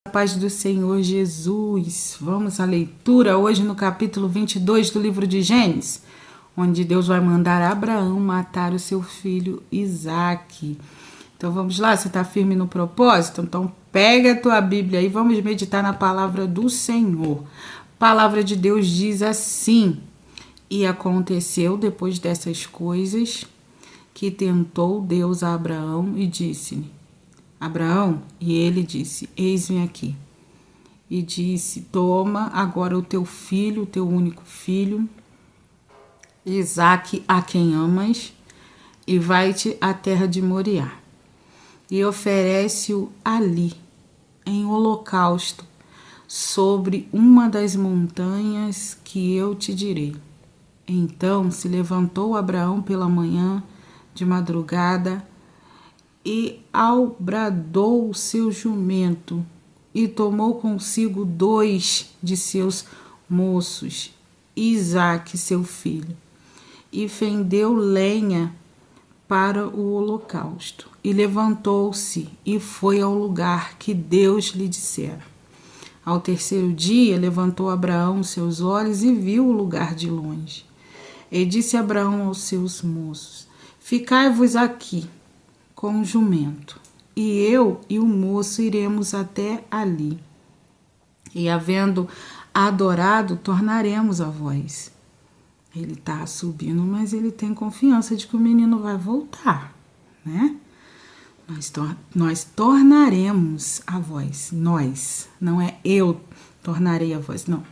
Paz do Senhor Jesus. Vamos à leitura hoje no capítulo 22 do livro de Gênesis, onde Deus vai mandar Abraão matar o seu filho Isaque. Então vamos lá, você está firme no propósito? Então pega a tua Bíblia e vamos meditar na palavra do Senhor. A palavra de Deus diz assim: e aconteceu depois dessas coisas que tentou Deus a Abraão e disse-lhe: Abraão, e ele disse: eis-me aqui. E disse: toma agora o teu filho, o teu único filho, Isaque, a quem amas, e vai-te à terra de Moriá, e oferece-o ali, em holocausto, sobre uma das montanhas que eu te direi. Então se levantou Abraão pela manhã, de madrugada, e albradou o seu jumento, e tomou consigo 2 de seus moços, Isaque, seu filho, e fendeu lenha para o holocausto, e levantou-se e foi ao lugar que Deus lhe dissera. Ao terceiro dia levantou Abraão seus olhos e viu o lugar de longe. E disse Abraão aos seus moços: ficai-vos aqui com o jumento, e eu e o moço iremos até ali, e havendo adorado, tornaremos a vós. Ele está subindo, mas ele tem confiança de que o menino vai voltar, né? Nós tornaremos a vós, nós, não é eu tornarei a vós, não.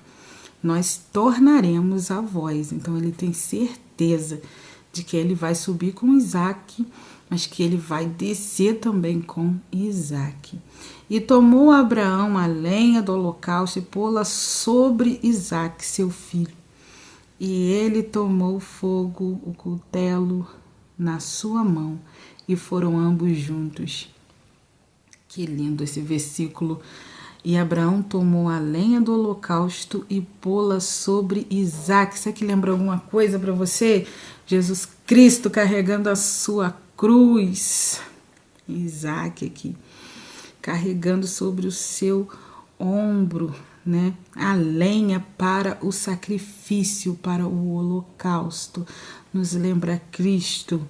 Nós tornaremos a vós. Então ele tem certeza de que ele vai subir com Isaque, mas que ele vai descer também com Isaque. E tomou Abraão a lenha do holocausto e pô-la sobre Isaque, seu filho. E ele tomou fogo, o cutelo, na sua mão, e foram ambos juntos. Que lindo esse versículo. E Abraão tomou a lenha do holocausto e pô-la sobre Isaque. Isso aqui lembra alguma coisa para você? Jesus Cristo carregando a sua cruz. Isaque aqui, carregando sobre o seu ombro, né, a lenha para o sacrifício, para o holocausto. Nos lembra Cristo.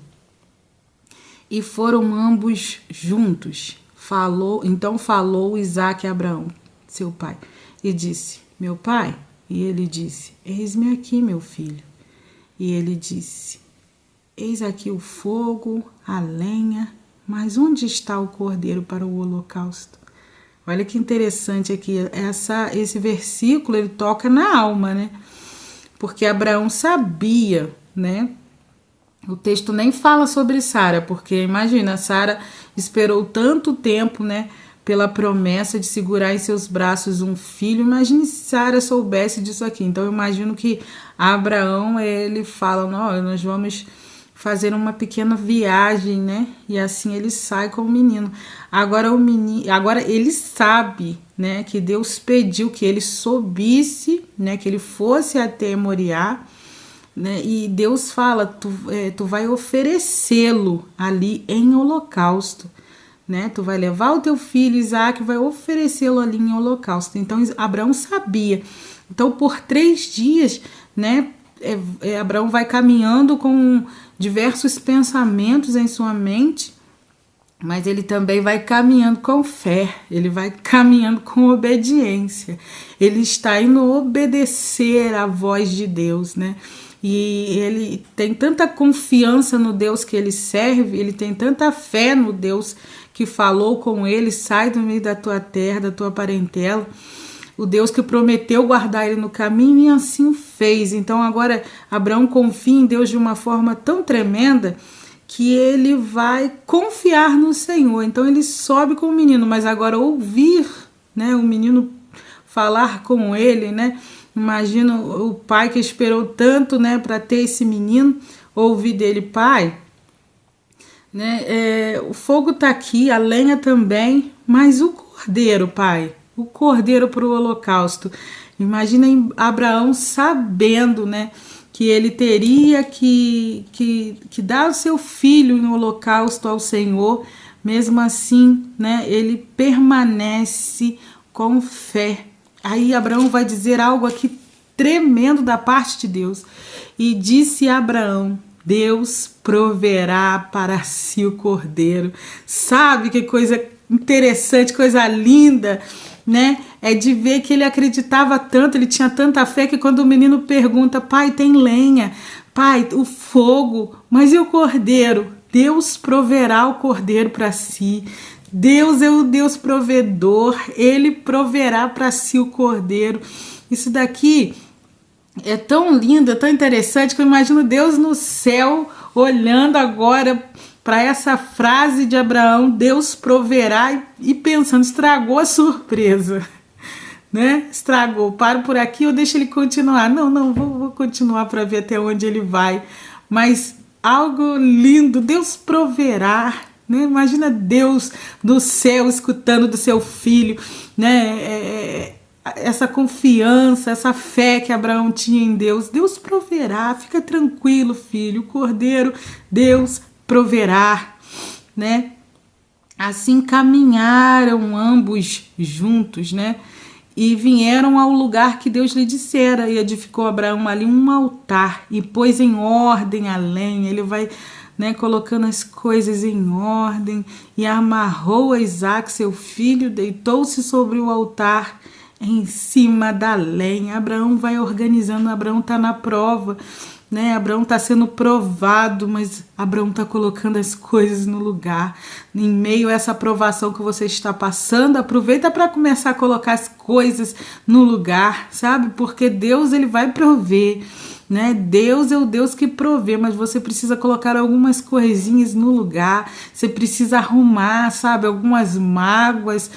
E foram ambos juntos. Então falou Isaque a Abraão, seu pai, e disse: meu pai? E ele disse: eis-me aqui, meu filho. E ele disse: eis aqui o fogo, a lenha, mas onde está o cordeiro para o holocausto? Olha que interessante aqui, esse versículo ele toca na alma, né? Porque Abraão sabia, né? O texto nem fala sobre Sara, porque imagina, Sara esperou tanto tempo, né, pela promessa de segurar em seus braços um filho. Imagine se Sara soubesse disso aqui. Então eu imagino que Abraão, ele fala: nós vamos fazer uma pequena viagem, né? E assim ele sai com o menino. Agora ele sabe, né, que Deus pediu que ele subisse, né, que ele fosse até Moriá, né? E Deus fala: tu vai oferecê-lo ali em holocausto, né? Tu vai levar o teu filho Isaque e vai oferecê-lo ali em holocausto. Então Abraão sabia. Então por 3 dias, né, Abraão vai caminhando com diversos pensamentos em sua mente, mas ele também vai caminhando com fé, ele vai caminhando com obediência. Ele está indo obedecer à voz de Deus, né? E ele tem tanta confiança no Deus que ele serve, ele tem tanta fé no Deus que falou com ele: sai do meio da tua terra, da tua parentela. O Deus que prometeu guardar ele no caminho, e assim fez. Então agora Abraão confia em Deus de uma forma tão tremenda que ele vai confiar no Senhor. Então ele sobe com o menino, mas agora ouvir, né, o menino falar com ele, né? Imagina o pai que esperou tanto, né, para ter esse menino, ouvir dele: pai, né, o fogo está aqui, a lenha também, mas o cordeiro, pai, o cordeiro para o holocausto. Imagina Abraão sabendo, né, que ele teria que dar o seu filho em holocausto ao Senhor. Mesmo assim, né, ele permanece com fé. Aí Abraão vai dizer algo aqui tremendo da parte de Deus. E disse Abraão: Deus proverá para si o cordeiro. Sabe que coisa interessante, coisa linda, né? É de ver que ele acreditava tanto, ele tinha tanta fé que quando o menino pergunta: pai, tem lenha? Pai, o fogo, mas e o cordeiro? Deus proverá o cordeiro para si. Deus é o Deus provedor, ele proverá para si o cordeiro. Isso daqui é tão lindo, é tão interessante que eu imagino Deus no céu olhando agora para essa frase de Abraão: Deus proverá, e pensando, estragou a surpresa, né? Estragou, paro por aqui ou deixa ele continuar? Não, vou continuar para ver até onde ele vai. Mas algo lindo, Deus proverá, né? Imagina Deus do céu escutando do seu filho, né? Essa confiança, essa fé que Abraão tinha em Deus. Deus proverá, fica tranquilo, filho, o cordeiro Deus proverá, né? Assim caminharam ambos juntos, né? E vieram ao lugar que Deus lhe dissera, e edificou Abraão ali um altar e pôs em ordem a lenha. Ele vai, né, colocando as coisas em ordem, e amarrou a Isaque, seu filho, deitou-se sobre o altar em cima da lenha. Abraão vai organizando, Abraão está na prova, né? Abraão está sendo provado, mas Abraão está colocando as coisas no lugar. Em meio a essa provação que você está passando, aproveita para começar a colocar as coisas no lugar, sabe? Porque Deus, ele vai prover, né? Deus é o Deus que provê, mas você precisa colocar algumas coisinhas no lugar, você precisa arrumar, sabe? Algumas mágoas,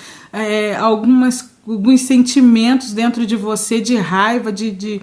alguns sentimentos dentro de você de raiva, de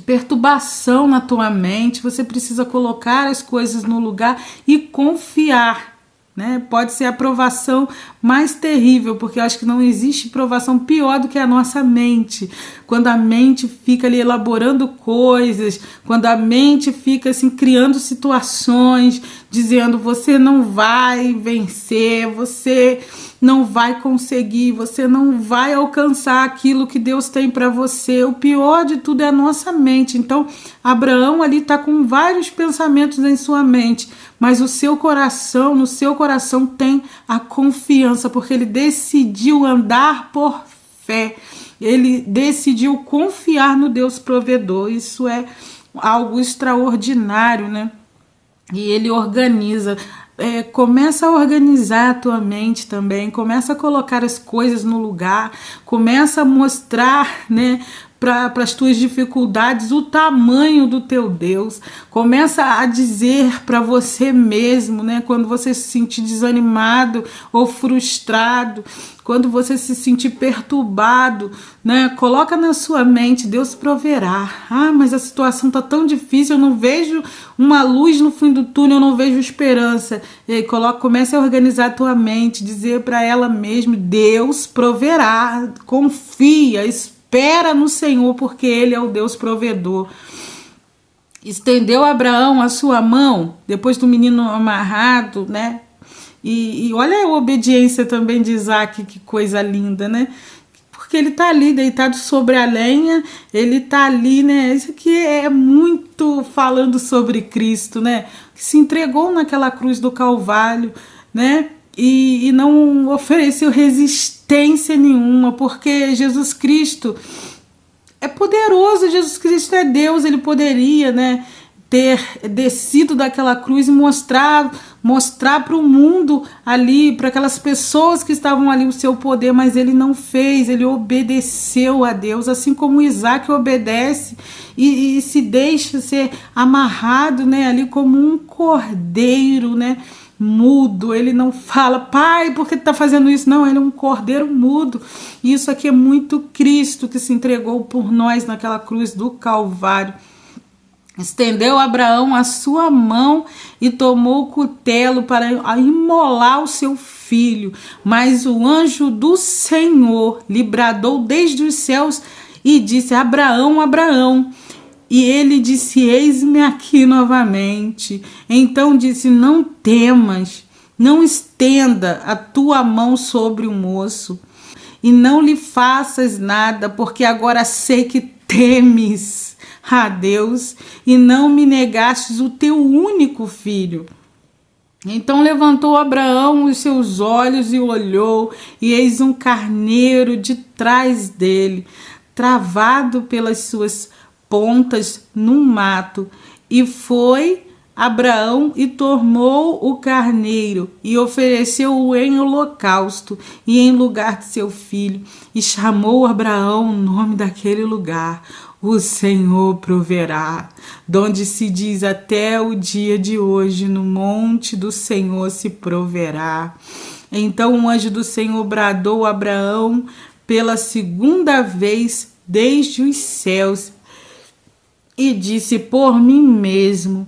perturbação na tua mente. Você precisa colocar as coisas no lugar e confiar, né? Pode ser a provação mais terrível, porque eu acho que não existe provação pior do que a nossa mente. Quando a mente fica ali elaborando coisas, quando a mente fica assim criando situações, dizendo: você não vai vencer, você não vai conseguir, você não vai alcançar aquilo que Deus tem para você. O pior de tudo é a nossa mente. Então, Abraão ali está com vários pensamentos em sua mente, mas o seu coração, no seu coração tem a confiança, porque ele decidiu andar por fé. Ele decidiu confiar no Deus provedor. Isso é algo extraordinário, né? E ele organiza. Começa a organizar a tua mente também, começa a colocar as coisas no lugar, começa a mostrar, né, para as tuas dificuldades o tamanho do teu Deus. Começa a dizer para você mesmo, né, quando você se sentir desanimado ou frustrado, quando você se sentir perturbado, né, coloca na sua mente: Deus proverá. Mas a situação está tão difícil, eu não vejo uma luz no fim do túnel, eu não vejo esperança. E aí comece a organizar a tua mente, dizer para ela mesma: Deus proverá. Confia, espera no Senhor, porque Ele é o Deus provedor. Estendeu Abraão a sua mão, depois do menino amarrado, né? E olha a obediência também de Isaque, que coisa linda, né? Porque ele tá ali deitado sobre a lenha, ele tá ali, né? Isso aqui é muito falando sobre Cristo, né? Que se entregou naquela cruz do Calvário, né? E não ofereceu resistência nenhuma, porque Jesus Cristo é poderoso, Jesus Cristo é Deus. Ele poderia, né, ter descido daquela cruz e mostrar para o mundo ali, para aquelas pessoas que estavam ali, o seu poder, mas ele não fez. Ele obedeceu a Deus, assim como Isaque obedece e se deixa ser amarrado, né, ali como um cordeiro, né, mudo. Ele não fala: pai, por que tu tá fazendo isso? Não, ele é um cordeiro mudo. E isso aqui é muito Cristo, que se entregou por nós naquela cruz do Calvário. Estendeu Abraão a sua mão e tomou o cutelo para imolar o seu filho. Mas o anjo do Senhor lhe bradou desde os céus e disse: Abraão, Abraão. E ele disse: eis-me aqui novamente. Então disse: não temas, não estenda a tua mão sobre o moço. e não lhe faças nada, porque agora sei que temes a Deus e não me negastes o teu único filho. Então levantou Abraão os seus olhos e olhou, e eis um carneiro de trás dele, travado pelas suas pontas num mato. E foi Abraão e tomou o carneiro e ofereceu-o em holocausto e em lugar de seu filho. E chamou Abraão o nome daquele lugar: o Senhor proverá. Donde se diz até o dia de hoje: no monte do Senhor se proverá. Então o anjo do Senhor bradou a Abraão pela segunda vez desde os céus e disse: por mim mesmo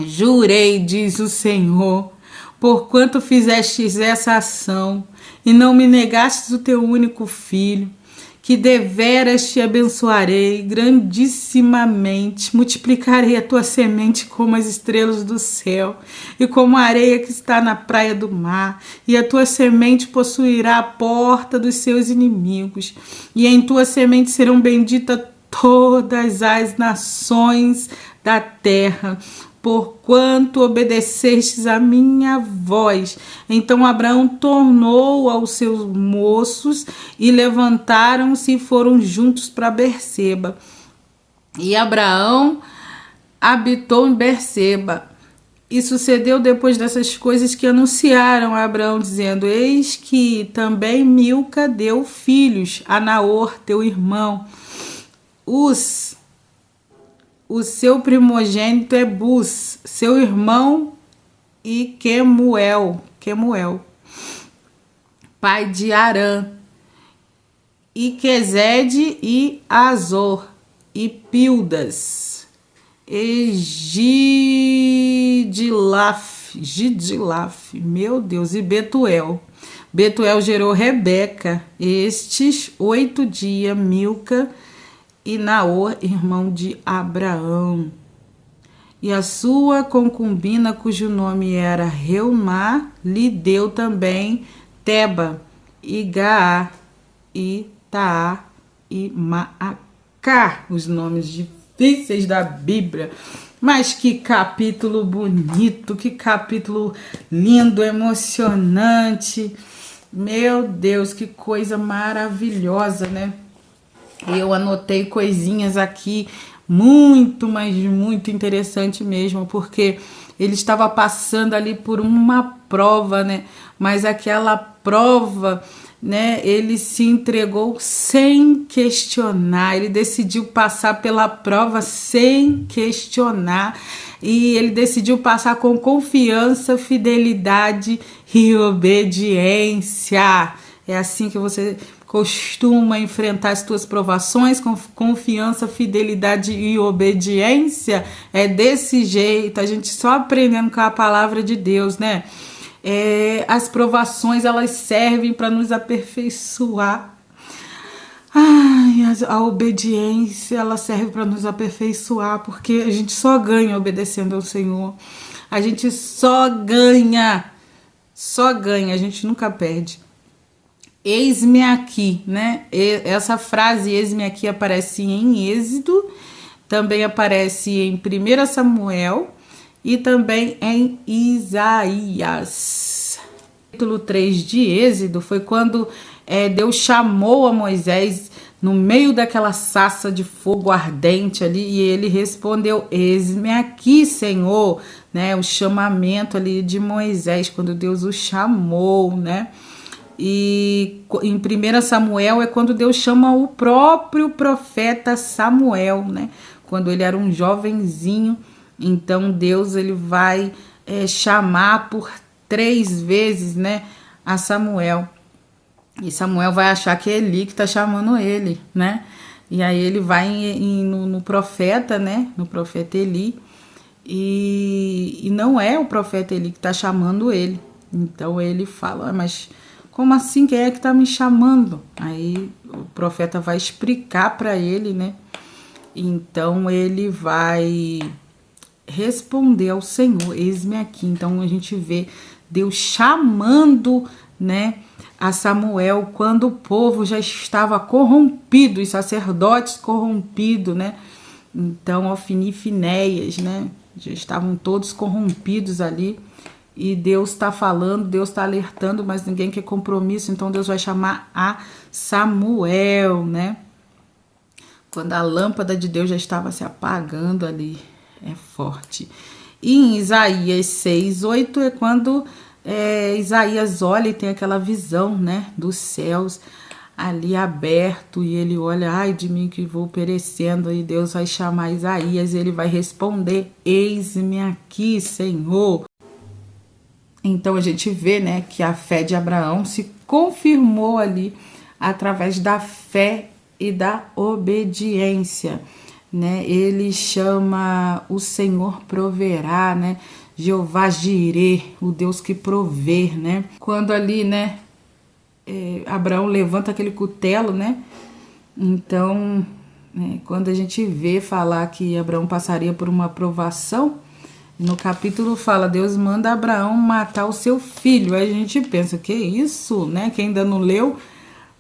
jurei, diz o Senhor, porquanto fizestes essa ação e não me negastes o teu único filho, que deveras te abençoarei grandissimamente, multiplicarei a tua semente como as estrelas do céu e como a areia que está na praia do mar, e a tua semente possuirá a porta dos seus inimigos, e em tua semente serão benditas todas as nações da terra, porquanto obedecestes a minha voz. Então Abraão tornou aos seus moços e levantaram-se e foram juntos para Berseba. E Abraão habitou em Berseba. E sucedeu depois dessas coisas que anunciaram a Abraão, dizendo: eis que também Milca deu filhos a Naor, teu irmão. O seu primogênito é Bus, seu irmão, e Quemuel, pai de Arã, e Quezede e Azor, e Pildas, e Gidilaf, meu Deus, e Betuel. Betuel gerou Rebeca. Estes 8 dias, Milca e Naor, irmão de Abraão. E a sua concubina, cujo nome era Reumá, lhe deu também Teba, e Gaá, e Taá, e Maacá, os nomes difíceis da Bíblia. Mas que capítulo bonito, que capítulo lindo, emocionante. Meu Deus, que coisa maravilhosa, né? Eu anotei coisinhas aqui muito, mas muito interessante mesmo, porque ele estava passando ali por uma prova, né? Mas aquela prova, né? Ele se entregou sem questionar, ele decidiu passar pela prova sem questionar, e ele decidiu passar com confiança, fidelidade e obediência. É assim que você costuma enfrentar as tuas provações, com confiança, fidelidade e obediência? É desse jeito, a gente só aprendendo com a palavra de Deus, né? As provações, elas servem para nos aperfeiçoar. A obediência, ela serve para nos aperfeiçoar, porque a gente só ganha obedecendo ao Senhor. A gente só ganha, a gente nunca perde. Eis-me aqui, né? Essa frase eis-me aqui aparece em Êxodo, também aparece em 1 Samuel e também em Isaías. Capítulo 3 de Êxodo foi quando Deus chamou a Moisés no meio daquela sarça de fogo ardente ali, e ele respondeu: eis-me aqui, Senhor, né? O chamamento ali de Moisés, quando Deus o chamou, né? E em 1 Samuel é quando Deus chama o próprio profeta Samuel, né? Quando ele era um jovenzinho, então Deus ele vai chamar por 3 vezes, né, a Samuel. E Samuel vai achar que é Eli que está chamando ele, né? E aí ele vai no profeta, né? No profeta Eli. E não é o profeta Eli que está chamando ele. Então ele fala: mas como assim? Quem é que está me chamando? Aí o profeta vai explicar para ele, né? Então ele vai responder ao Senhor: eis-me aqui. Então a gente vê Deus chamando, né, a Samuel quando o povo já estava corrompido, os sacerdotes corrompidos, né? Então, Ofni e Finéias, né? Já estavam todos corrompidos ali. E Deus está falando, Deus está alertando, mas ninguém quer compromisso. Então, Deus vai chamar a Samuel, né? Quando a lâmpada de Deus já estava se apagando ali. É forte. E em Isaías 6:8 é quando Isaías olha e tem aquela visão, né? Dos céus ali aberto, e ele olha, ai de mim que vou perecendo, e Deus vai chamar Isaías, e ele vai responder, eis-me aqui, Senhor. Então a gente vê, né, que a fé de Abraão se confirmou ali através da fé e da obediência, né? Ele chama o Senhor proverá, né? Jeová Jirê, o Deus que provê, né? Quando ali, né, Abraão levanta aquele cutelo, né? Então, quando a gente vê falar que Abraão passaria por uma provação, no capítulo fala, Deus manda Abraão matar o seu filho. Aí a gente pensa, que isso, né? Quem ainda não leu,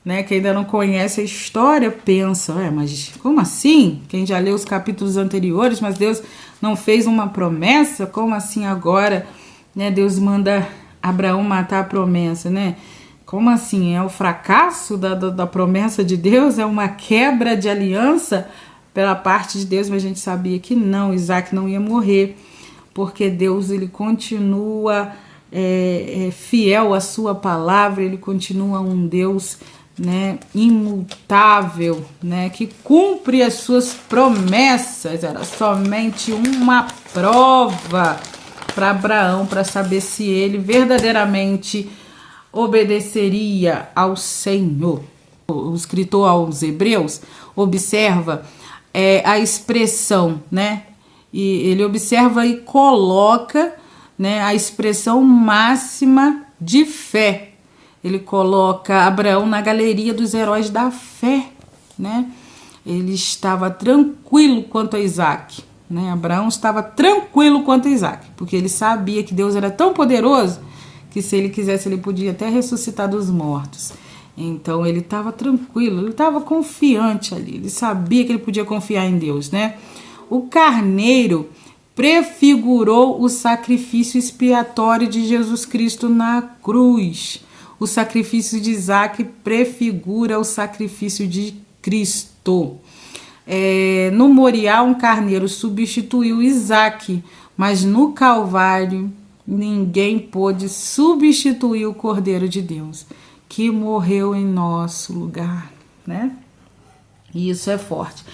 né? Quem ainda não conhece a história, pensa, mas como assim? Quem já leu os capítulos anteriores, mas Deus não fez uma promessa? Como assim agora, né? Deus manda Abraão matar a promessa, né? Como assim? É o fracasso da promessa de Deus? É uma quebra de aliança pela parte de Deus? Mas a gente sabia que não, Isaac não ia morrer, porque Deus ele continua fiel à sua palavra, ele continua um Deus, né, imutável, né, que cumpre as suas promessas. Era somente uma prova para Abraão, para saber se ele verdadeiramente obedeceria ao Senhor. O escritor aos Hebreus observa a expressão, né? E ele observa e coloca, né, a expressão máxima de fé. Ele coloca Abraão na galeria dos heróis da fé, né? Ele estava tranquilo quanto a Isaac, né? Abraão estava tranquilo quanto a Isaac, porque ele sabia que Deus era tão poderoso que se ele quisesse, ele podia até ressuscitar dos mortos. Então, ele estava tranquilo, ele estava confiante ali, ele sabia que ele podia confiar em Deus, né? O carneiro prefigurou o sacrifício expiatório de Jesus Cristo na cruz. O sacrifício de Isaac prefigura o sacrifício de Cristo. No Moriá, um carneiro substituiu Isaac, mas no Calvário, ninguém pôde substituir o Cordeiro de Deus, que morreu em nosso lugar, né? E isso é forte.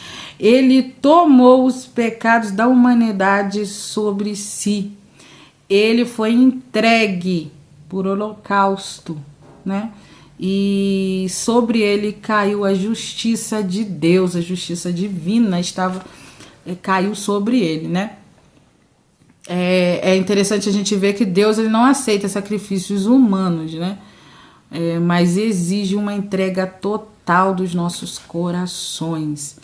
Ele tomou os pecados da humanidade sobre si. Ele foi entregue por holocausto, né? E sobre ele caiu a justiça de Deus, a justiça divina caiu sobre ele, né? É interessante a gente ver que Deus ele não aceita sacrifícios humanos, né? Mas exige uma entrega total dos nossos corações.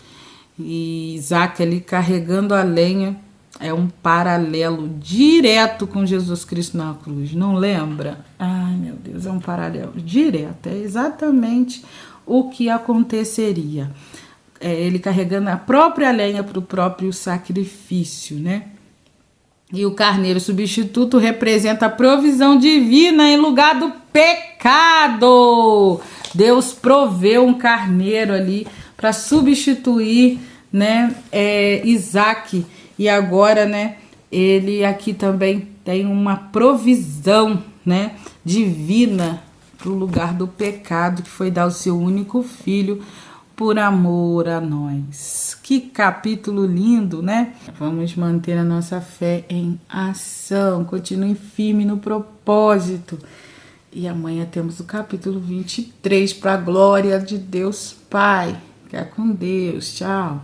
E Isaac ali carregando a lenha é um paralelo direto com Jesus Cristo na cruz, não lembra? Ai meu Deus, é um paralelo direto, é exatamente o que aconteceria. Ele carregando a própria lenha para o próprio sacrifício, né? E o carneiro substituto representa a provisão divina em lugar do pecado. Deus proveu um carneiro ali para substituir, né, Isaac. E agora, né, ele aqui também tem uma provisão, né, divina para o lugar do pecado, que foi dar o seu único filho por amor a nós. Que capítulo lindo, né? Vamos manter a nossa fé em ação. Continue firme no propósito. E amanhã temos o capítulo 23 para a glória de Deus Pai. Fica com Deus. Tchau.